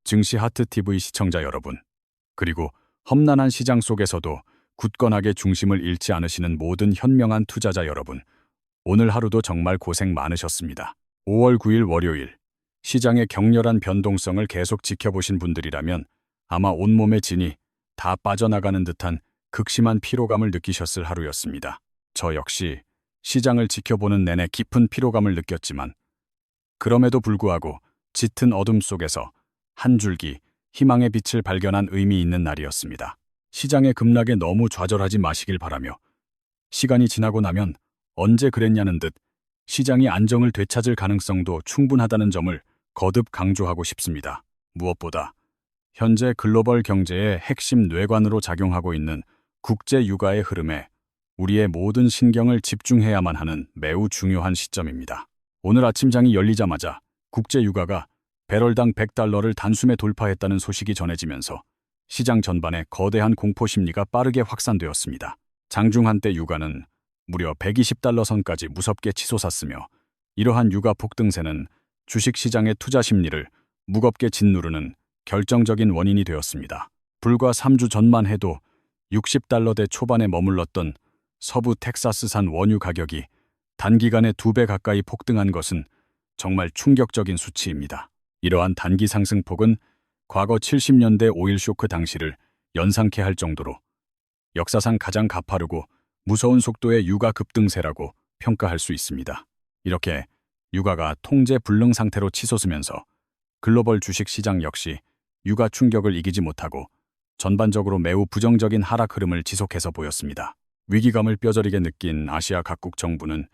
증시 하트 TV 시청자 여러분, 그리고 험난한 시장 속에서도 굳건하게 중심을 잃지 않으시는 모든 현명한 투자자 여러분, 오늘 하루도 정말 고생 많으셨습니다. 5월 9일 월요일, 시장의 격렬한 변동성을 계속 지켜보신 분들이라면 아마 온몸의 진이 다 빠져나가는 듯한 극심한 피로감을 느끼셨을 하루였습니다. 저 역시 시장을 지켜보는 내내 깊은 피로감을 느꼈지만 그럼에도 불구하고 짙은 어둠 속에서 한 줄기 희망의 빛을 발견한 의미 있는 날이었습니다. 시장의 급락에 너무 좌절하지 마시길 바라며 시간이 지나고 나면 언제 그랬냐는 듯 시장이 안정을 되찾을 가능성도 충분하다는 점을 거듭 강조하고 싶습니다. 무엇보다 현재 글로벌 경제의 핵심 뇌관으로 작용하고 있는 국제 유가의 흐름에 우리의 모든 신경을 집중해야만 하는 매우 중요한 시점입니다. 오늘 아침장이 열리자마자 국제 유가가 배럴당 100달러를 단숨에 돌파했다는 소식이 전해지면서 시장 전반에 거대한 공포 심리가 빠르게 확산되었습니다. 장중 한때 유가는 무려 120달러 선까지 무섭게 치솟았으며 이러한 유가 폭등세는 주식시장의 투자 심리를 무겁게 짓누르는 결정적인 원인이 되었습니다. 불과 3주 전만 해도 60달러대 초반에 머물렀던 서부 텍사스산 원유 가격이 단기간에 2배 가까이 폭등한 것은 정말 충격적인 수치입니다. 이러한 단기 상승폭은 과거 70년대 오일 쇼크 당시를 연상케 할 정도로 역사상 가장 가파르고 무서운 속도의 유가 급등세라고 평가할 수 있습니다. 이렇게 유가가 통제 불능 상태로 치솟으면서 글로벌 주식시장 역시 유가 충격을 이기지 못하고 전반적으로 매우 부정적인 하락 흐름을 지속해서 보였습니다. 위기감을 뼈저리게 느낀 아시아 각국 정부는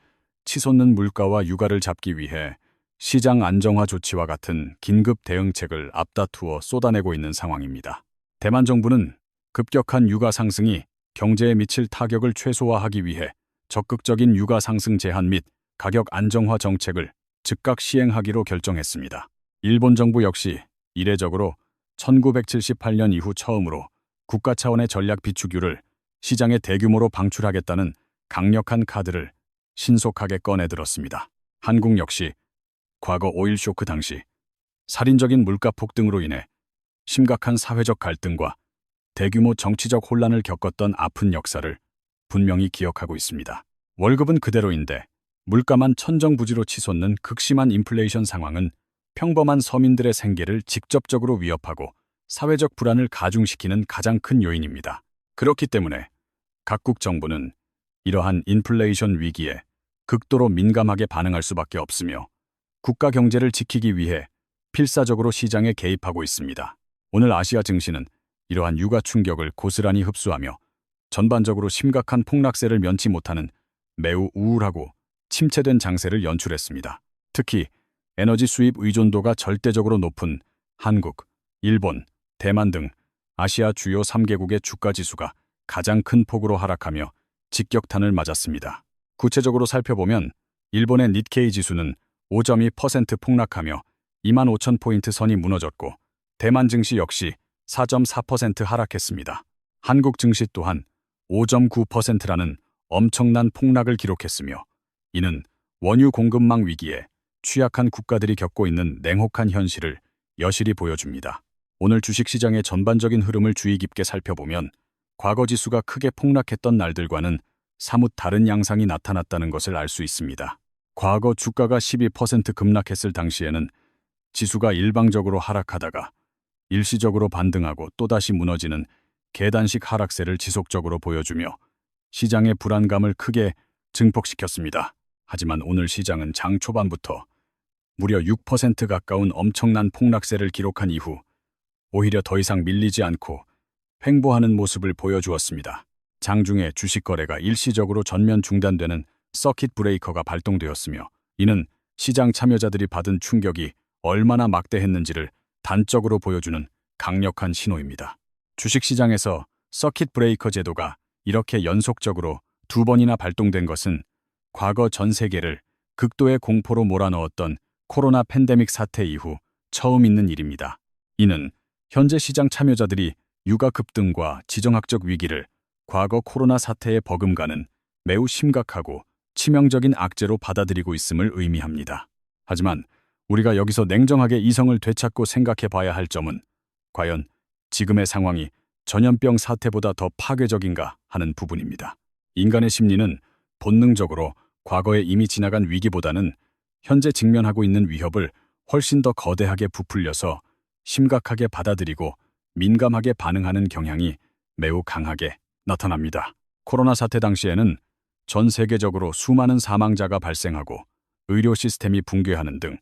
치솟는 물가와 유가를 잡기 위해 시장 안정화 조치와 같은 긴급 대응책을 앞다투어 쏟아내고 있는 상황입니다. 대만 정부는 급격한 유가 상승이 경제에 미칠 타격을 최소화하기 위해 적극적인 유가 상승 제한 및 가격 안정화 정책을 즉각 시행하기로 결정했습니다. 일본 정부 역시 이례적으로 1978년 이후 처음으로 국가 차원의 전략 비축유를 시장에 대규모로 방출하겠다는 강력한 카드를 신속하게 꺼내들었습니다. 한국 역시 과거 오일 쇼크 당시 살인적인 물가 폭등으로 인해 심각한 사회적 갈등과 대규모 정치적 혼란을 겪었던 아픈 역사를 분명히 기억하고 있습니다. 월급은 그대로인데 물가만 천정부지로 치솟는 극심한 인플레이션 상황은 평범한 서민들의 생계를 직접적으로 위협하고 사회적 불안을 가중시키는 가장 큰 요인입니다. 그렇기 때문에 각국 정부는 이러한 인플레이션 위기에 극도로 민감하게 반응할 수밖에 없으며 국가 경제를 지키기 위해 필사적으로 시장에 개입하고 있습니다. 오늘 아시아 증시는 이러한 유가 충격을 고스란히 흡수하며 전반적으로 심각한 폭락세를 면치 못하는 매우 우울하고 침체된 장세를 연출했습니다. 특히 에너지 수입 의존도가 절대적으로 높은 한국, 일본, 대만 등 아시아 주요 3개국의 주가 지수가 가장 큰 폭으로 하락하며 직격탄을 맞았습니다. 구체적으로 살펴보면 일본의 니케이 지수는 5.2% 폭락하며 25,000포인트 선이 무너졌고 대만 증시 역시 4.4% 하락했습니다. 한국 증시 또한 5.9%라는 엄청난 폭락을 기록했으며 이는 원유 공급망 위기에 취약한 국가들이 겪고 있는 냉혹한 현실을 여실히 보여줍니다. 오늘 주식시장의 전반적인 흐름을 주의 깊게 살펴보면 과거 지수가 크게 폭락했던 날들과는 사뭇 다른 양상이 나타났다는 것을 알 수 있습니다. 과거 주가가 12% 급락했을 당시에는 지수가 일방적으로 하락하다가 일시적으로 반등하고 또다시 무너지는 계단식 하락세를 지속적으로 보여주며 시장의 불안감을 크게 증폭시켰습니다. 하지만 오늘 시장은 장 초반부터 무려 6% 가까운 엄청난 폭락세를 기록한 이후 오히려 더 이상 밀리지 않고 횡보하는 모습을 보여주었습니다. 장중에 주식 거래가 일시적으로 전면 중단되는 서킷 브레이커가 발동되었으며 이는 시장 참여자들이 받은 충격이 얼마나 막대했는지를 단적으로 보여주는 강력한 신호입니다. 주식시장에서 서킷 브레이커 제도가 이렇게 연속적으로 2번이나 발동된 것은 과거 전 세계를 극도의 공포로 몰아넣었던 코로나 팬데믹 사태 이후 처음 있는 일입니다. 이는 현재 시장 참여자들이 유가 급등과 지정학적 위기를 과거 코로나 사태에 버금가는 매우 심각하고 치명적인 악재로 받아들이고 있음을 의미합니다. 하지만 우리가 여기서 냉정하게 이성을 되찾고 생각해 봐야 할 점은 과연 지금의 상황이 전염병 사태보다 더 파괴적인가 하는 부분입니다. 인간의 심리는 본능적으로 과거에 이미 지나간 위기보다는 현재 직면하고 있는 위협을 훨씬 더 거대하게 부풀려서 심각하게 받아들이고 민감하게 반응하는 경향이 매우 강하게 나타납니다. 코로나 사태 당시에는 전 세계적으로 수많은 사망자가 발생하고 의료 시스템이 붕괴하는 등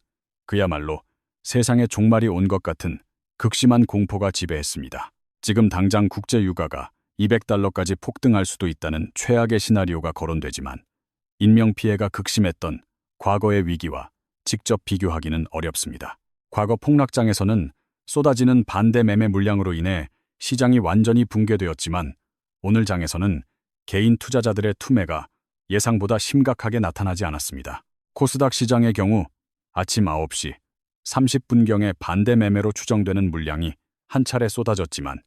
그야말로 세상의 종말이 온 것 같은 극심한 공포가 지배했습니다. 지금 당장 국제 유가가 $200까지 폭등할 수도 있다는 최악의 시나리오가 거론되지만 인명피해가 극심했던 과거의 위기와 직접 비교하기는 어렵습니다. 과거 폭락장에서는 쏟아지는 반대 매매 물량으로 인해 시장이 완전히 붕괴되었지만 오늘 장에서는 개인 투자자들의 투매가 예상보다 심각하게 나타나지 않았습니다. 코스닥 시장의 경우 아침 9시 30분경에 반대 매매로 추정되는 물량이 한 차례 쏟아졌지만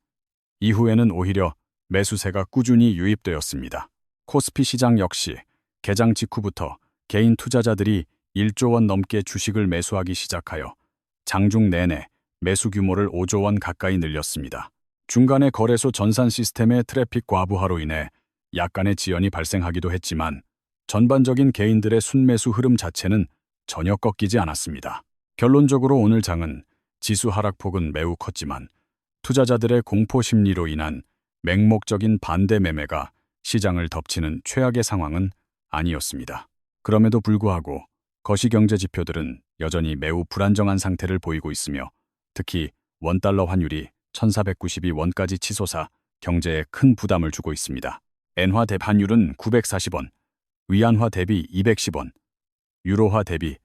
이후에는 오히려 매수세가 꾸준히 유입되었습니다. 코스피 시장 역시 개장 직후부터 개인 투자자들이 1조 원 넘게 주식을 매수하기 시작하여 장중 내내 매수 규모를 5조 원 가까이 늘렸습니다. 중간에 거래소 전산 시스템의 트래픽 과부하로 인해 약간의 지연이 발생하기도 했지만 전반적인 개인들의 순매수 흐름 자체는 전혀 꺾이지 않았습니다. 결론적으로 오늘 장은 지수 하락폭은 매우 컸지만 투자자들의 공포 심리로 인한 맹목적인 반대 매매가 시장을 덮치는 최악의 상황은 아니었습니다. 그럼에도 불구하고 거시경제 지표들은 여전히 매우 불안정한 상태를 보이고 있으며 특히 원달러 환율이 1492원까지 치솟아 경제에 큰 부담을 주고 있습니다. 엔화 대 환율은 940원, 위안화 대비 210원, 유로화 대비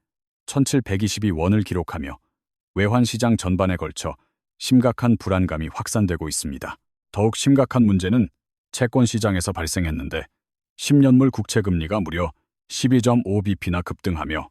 1722원을 기록하며 외환시장 전반에 걸쳐 심각한 불안감이 확산되고 있습니다. 더욱 심각한 문제는 채권시장에서 발생했는데 10년물 국채금리가 무려 12.5bp나 급등하며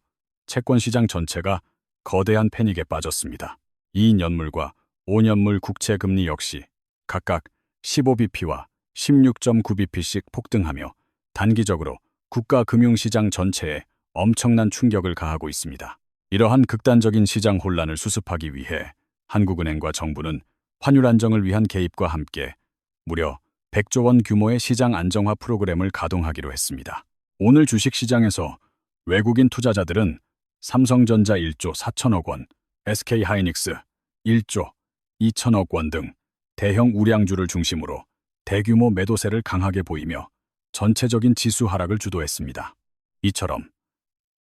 채권시장 전체가 거대한 패닉에 빠졌습니다. 2년물과 5년물 국채금리 역시 각각 15bp와 16.9bp씩 폭등하며 단기적으로 국가 금융시장 전체에 엄청난 충격을 가하고 있습니다. 이러한 극단적인 시장 혼란을 수습하기 위해 한국은행과 정부는 환율 안정을 위한 개입과 함께 무려 100조 원 규모의 시장 안정화 프로그램을 가동하기로 했습니다. 오늘 주식시장에서 외국인 투자자들은 삼성전자 1조 4천억 원, SK하이닉스 1조 2천억 원 등 대형 우량주를 중심으로 대규모 매도세를 강하게 보이며 전체적인 지수 하락을 주도했습니다. 이처럼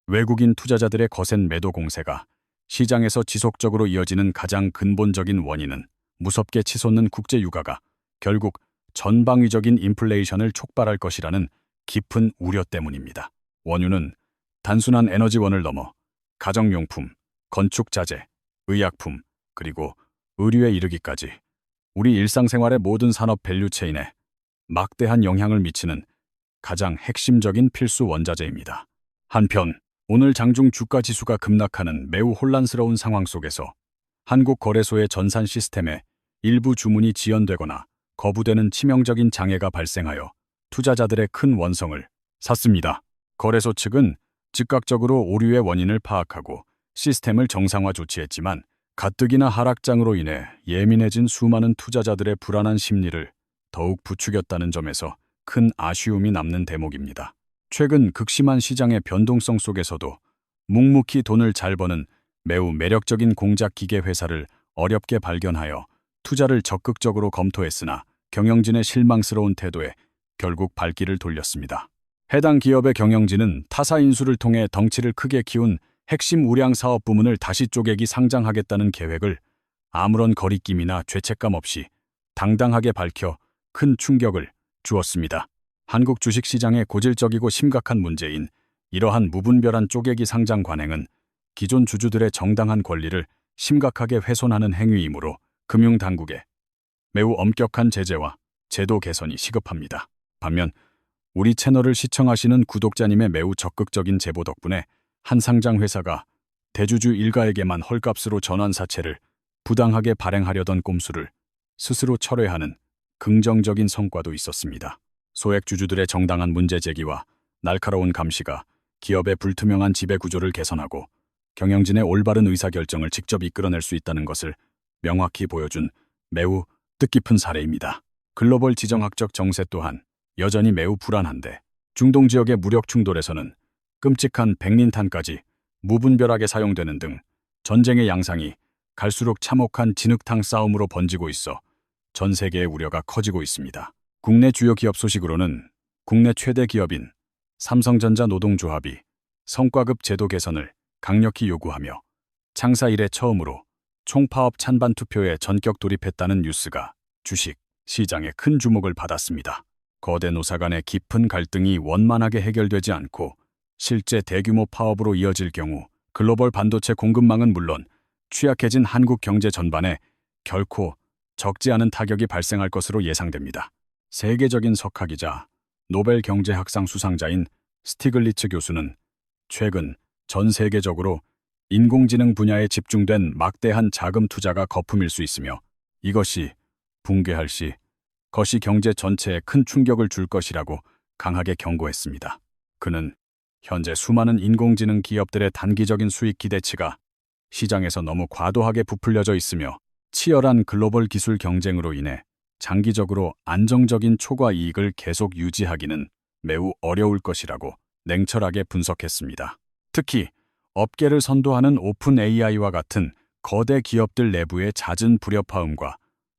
외국인 투자자들의 거센 매도 공세가 시장에서 지속적으로 이어지는 가장 근본적인 원인은 무섭게 치솟는 국제 유가가 결국 전방위적인 인플레이션을 촉발할 것이라는 깊은 우려 때문입니다. 원유는 단순한 에너지원을 넘어 가정용품, 건축자재, 의약품, 그리고 의류에 이르기까지 우리 일상생활의 모든 산업 밸류체인에 막대한 영향을 미치는 가장 핵심적인 필수 원자재입니다. 한편 오늘 장중 주가 지수가 급락하는 매우 혼란스러운 상황 속에서 한국거래소의 전산 시스템에 일부 주문이 지연되거나 거부되는 치명적인 장애가 발생하여 투자자들의 큰 원성을 샀습니다. 거래소 측은 즉각적으로 오류의 원인을 파악하고 시스템을 정상화 조치했지만 가뜩이나 하락장으로 인해 예민해진 수많은 투자자들의 불안한 심리를 더욱 부추겼다는 점에서 큰 아쉬움이 남는 대목입니다. 최근 극심한 시장의 변동성 속에서도 묵묵히 돈을 잘 버는 매우 매력적인 공작 기계 회사를 어렵게 발견하여 투자를 적극적으로 검토했으나 경영진의 실망스러운 태도에 결국 발길을 돌렸습니다. 해당 기업의 경영진은 타사 인수를 통해 덩치를 크게 키운 핵심 우량 사업 부문을 다시 쪼개기 상장하겠다는 계획을 아무런 거리낌이나 죄책감 없이 당당하게 밝혀 큰 충격을 주었습니다. 한국 주식시장의 고질적이고 심각한 문제인 이러한 무분별한 쪼개기 상장 관행은 기존 주주들의 정당한 권리를 심각하게 훼손하는 행위이므로 금융당국에 매우 엄격한 제재와 제도 개선이 시급합니다. 반면 우리 채널을 시청하시는 구독자님의 매우 적극적인 제보 덕분에 한 상장 회사가 대주주 일가에게만 헐값으로 전환사채를 부당하게 발행하려던 꼼수를 스스로 철회하는 긍정적인 성과도 있었습니다. 소액 주주들의 정당한 문제 제기와 날카로운 감시가 기업의 불투명한 지배 구조를 개선하고 경영진의 올바른 의사결정을 직접 이끌어낼 수 있다는 것을 명확히 보여준 매우 뜻깊은 사례입니다. 글로벌 지정학적 정세 또한 여전히 매우 불안한데 중동 지역의 무력 충돌에서는 끔찍한 백린탄까지 무분별하게 사용되는 등 전쟁의 양상이 갈수록 참혹한 진흙탕 싸움으로 번지고 있어 전 세계의 우려가 커지고 있습니다. 국내 주요 기업 소식으로는 국내 최대 기업인 삼성전자 노동조합이 성과급 제도 개선을 강력히 요구하며 창사 이래 처음으로 총파업 찬반 투표에 전격 돌입했다는 뉴스가 주식 시장에 큰 주목을 받았습니다. 거대 노사 간의 깊은 갈등이 원만하게 해결되지 않고 실제 대규모 파업으로 이어질 경우 글로벌 반도체 공급망은 물론 취약해진 한국 경제 전반에 결코 적지 않은 타격이 발생할 것으로 예상됩니다. 세계적인 석학이자 노벨 경제학상 수상자인 스티글리츠 교수는 최근 전 세계적으로 인공지능 분야에 집중된 막대한 자금 투자가 거품일 수 있으며 이것이 붕괴할 시 거시 경제 전체에 큰 충격을 줄 것이라고 강하게 경고했습니다. 그는 현재 수많은 인공지능 기업들의 단기적인 수익 기대치가 시장에서 너무 과도하게 부풀려져 있으며 치열한 글로벌 기술 경쟁으로 인해 장기적으로 안정적인 초과 이익을 계속 유지하기는 매우 어려울 것이라고 냉철하게 분석했습니다. 특히 업계를 선도하는 오픈 AI와 같은 거대 기업들 내부의 잦은 불협화음과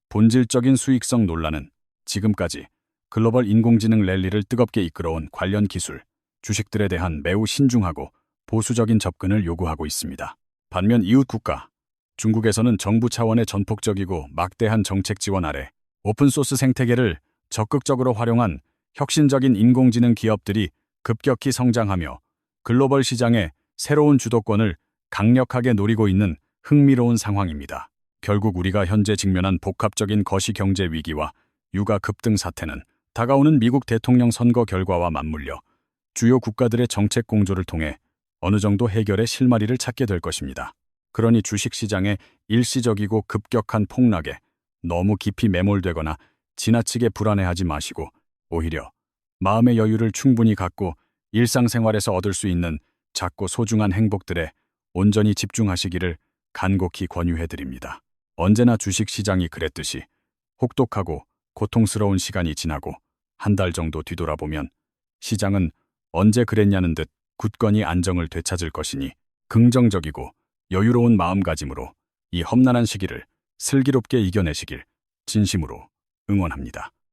본질적인 수익성 논란은 지금까지 글로벌 인공지능 랠리를 뜨겁게 이끌어온 관련 기술, 주식들에 대한 매우 신중하고 보수적인 접근을 요구하고 있습니다. 반면 이웃 국가, 중국에서는 정부 차원의 전폭적이고 막대한 정책 지원 아래 오픈소스 생태계를 적극적으로 활용한 혁신적인 인공지능 기업들이 급격히 성장하며 글로벌 시장의 새로운 주도권을 강력하게 노리고 있는 흥미로운 상황입니다. 결국 우리가 현재 직면한 복합적인 거시 경제 위기와 유가 급등 사태는 다가오는 미국 대통령 선거 결과와 맞물려 주요 국가들의 정책 공조를 통해 어느 정도 해결의 실마리를 찾게 될 것입니다. 그러니 주식시장의 일시적이고 급격한 폭락에 너무 깊이 매몰되거나 지나치게 불안해하지 마시고 오히려 마음의 여유를 충분히 갖고 일상생활에서 얻을 수 있는 작고 소중한 행복들에 온전히 집중하시기를 간곡히 권유해드립니다. 언제나 주식시장이 그랬듯이 혹독하고 고통스러운 시간이 지나고 한 달 정도 뒤돌아보면 시장은 언제 그랬냐는 듯 굳건히 안정을 되찾을 것이니 긍정적이고 여유로운 마음가짐으로 이 험난한 시기를 슬기롭게 이겨내시길 진심으로 응원합니다.